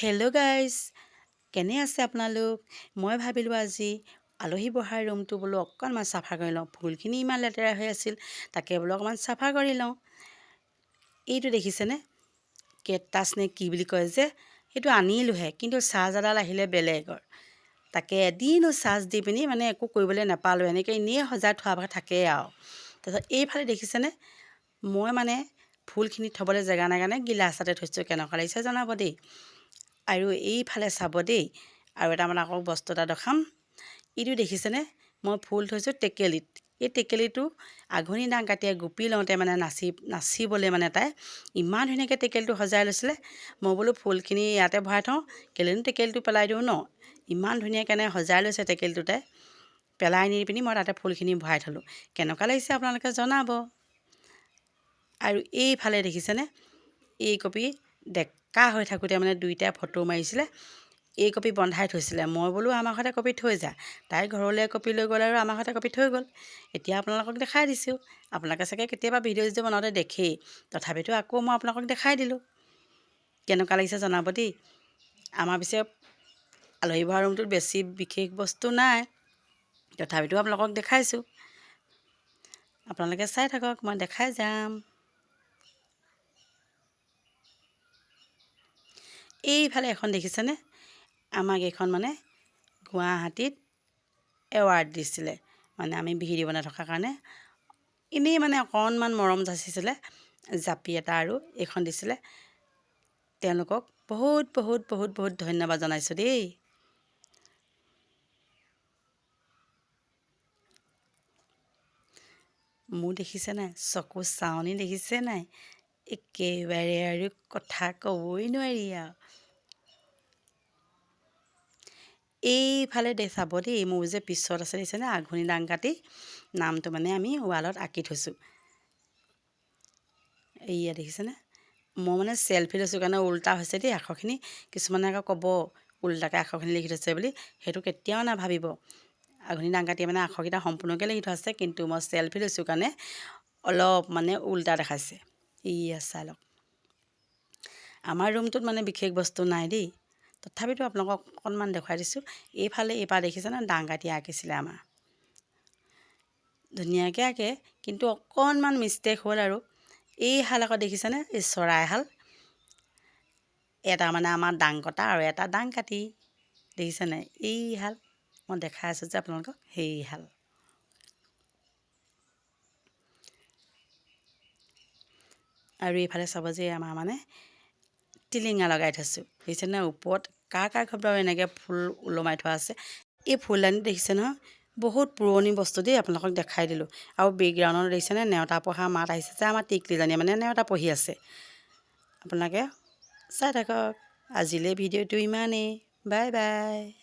Hello' guys, কেনে আছে আপোনালোক? মই ভাবিলোঁ আজি আলহী বহাৰ ৰুমটো বোলো অকণমান চাফা কৰি লওঁ। ফুলখিনি ইমান লেতেৰা হৈ আছিল, তাকে বোলো অকণমান চাফা কৰি লওঁ। এইটো দেখিছেনে? কেকটাছ নে কি বুলি কয় যে, সেইটো আনিলোঁহে, কিন্তু চাৰ্জাৰডাল আহিলে বেলেগৰ। তাকে এদিনো চাৰ্জ দি পিনি মানে একো কৰিবলৈ নাপালোঁ, এনেকৈ এনেই সজাই থোৱা ভাগ থাকেই আৰু। তাৰপিছত এইফালে দেখিছেনে, মই মানে ফুলখিনি থ'বলৈ জেগা নাই কাৰণে গিলাচ এটাতে থৈছোঁ। কেনেকুৱা লাগিছে জনাব দেই। আৰু এইফালে চাব দেই, আৰু এটা মানে আকৌ বস্তু এটা দেখাম। এইটো দেখিছেনে, মই ফুল থৈছোঁ টেকেলিত। এই টেকেলিটো আঘোণি ডাং কাটিয়ে গুপি লওঁতে মানে নাচিবলৈ মানে তাই ইমান ধুনীয়াকৈ টেকেলিটো সজাই লৈছিলে। মই বোলো ফুলখিনি ইয়াতে ভৰাই থওঁ, কেলেনো টেকেলিটো পেলাই দিওঁ ন। ইমান ধুনীয়াকৈ সজাই লৈছে টেকেলিটোতে, পেলাই নি পিনি মই তাতে ফুলখিনি ভৰাই থ'লোঁ। কেনেকুৱা লাগিছে আপোনালোকে জনাব। আৰু এইফালে দেখিছেনে, এই কপি ডেকা হৈ থাকোঁতে মানে দুইটাই ফটো মাৰিছিলে। এই কপি বন্ধাই থৈছিলে। মই বোলো আমাৰ ঘৰতে কপি থৈ যা। তাই ঘৰলৈ কপি লৈ গ'ল আৰু আমাৰ ঘৰতে কপি থৈ গ'ল। এতিয়া আপোনালোকক দেখাই দিছোঁ। আপোনালোকে চাগে কেতিয়াবা ভিডিঅ' বনাওঁতে দেখেই, তথাপিতো আকৌ মই আপোনালোকক দেখাই দিলোঁ। কেনেকুৱা লাগিছে জনাব দেই। আমাৰ পিছে আলহী বহা ৰুমটোত বেছি বিশেষ বস্তু নাই, তথাপিতো আপোনালোকক দেখাইছোঁ। আপোনালোকে চাই থাকক, মই দেখাই যাম। এইফালে এখন দেখিছেনে, আমাক এইখন মানে গুৱাহাটীত এৱাৰ্ড দিছিলে। মানে আমি ভিডিঅ' বনাই থকাৰ কাৰণে এনেই মানে অকণমান মৰম যাচিছিলে, জাপি এটা আৰু এইখন দিছিলে। তেওঁলোকক বহুত বহুত বহুত বহুত ধন্যবাদ জনাইছোঁ দেই। মোৰ দেখিছে নাই, চকু চাৱনি দেখিছে নাই, একেবাৰে আৰু কথা ক'বই নোৱাৰি আৰু। এইফালে চাব দেই, মোৰ যে পিছত আছে দেখিছেনে আঘোণি ডাং কাটি, নামটো মানে আমি ৱালত আঁকি থৈছোঁ। এইয়া দেখিছেনে, মই মানে চেল্ফি লৈছোঁ কাৰণে উল্টা হৈছে দেই আখৰখিনি। কিছুমানে আকৌ ক'ব উল্টাকৈ আখৰখিনি লিখি থৈছে বুলি, সেইটো কেতিয়াও নাভাবিব। আঘোণি ডাং কাটি মানে আখৰকেইটা সম্পূৰ্ণকৈ লিখি থোৱা আছে, কিন্তু মই চেল্ফি লৈছোঁ কাৰণে অলপ মানে উল্টা দেখাইছে। এইয়া চাই লওক। আমাৰ ৰুমটোত মানে বিশেষ বস্তু নাই দেই, তথাপিতো আপোনালোকক অকণমান দেখুৱাই দিছোঁ। এইফালে এইপাৰ দেখিছেনে, ডাং কাটি আঁকিছিলে আমাৰ। ধুনীয়াকৈ আঁকে, কিন্তু অকণমান মিষ্টেক হ'ল আৰু। এই শাল আকৌ দেখিছেনে, এই চৰাই শাল। এটা মানে আমাৰ ডাং কটা আৰু এটা ডাং কাটি, দেখিছেনে এই শাল। মই দেখাই আছোঁ যে আপোনালোকক, সেই শাল। আৰু এইফালে চাব যে আমাৰ মানে টিলিঙা লগাই থৈছোঁ, দেখিছেনে ওপৰত কাৰ ঘৰত বাৰু এনেকৈ ফুল ওলমাই থোৱা আছে। এই ফুলদানি দেখিছে নহয়, বহুত পুৰণি বস্তু দেই, আপোনালোকক দেখাই দিলোঁ। আৰু বেকগ্ৰাউণ্ডত দেখিছেনে নেওতা পঢ়া মাত আহিছে যে আমাৰ টিকলিজনীয়ে মানে নেওতা পঢ়ি আছে। আপোনালোকে চাই থাকক। আজিলৈ ভিডিঅ'টো ইমানেই। Bye bye.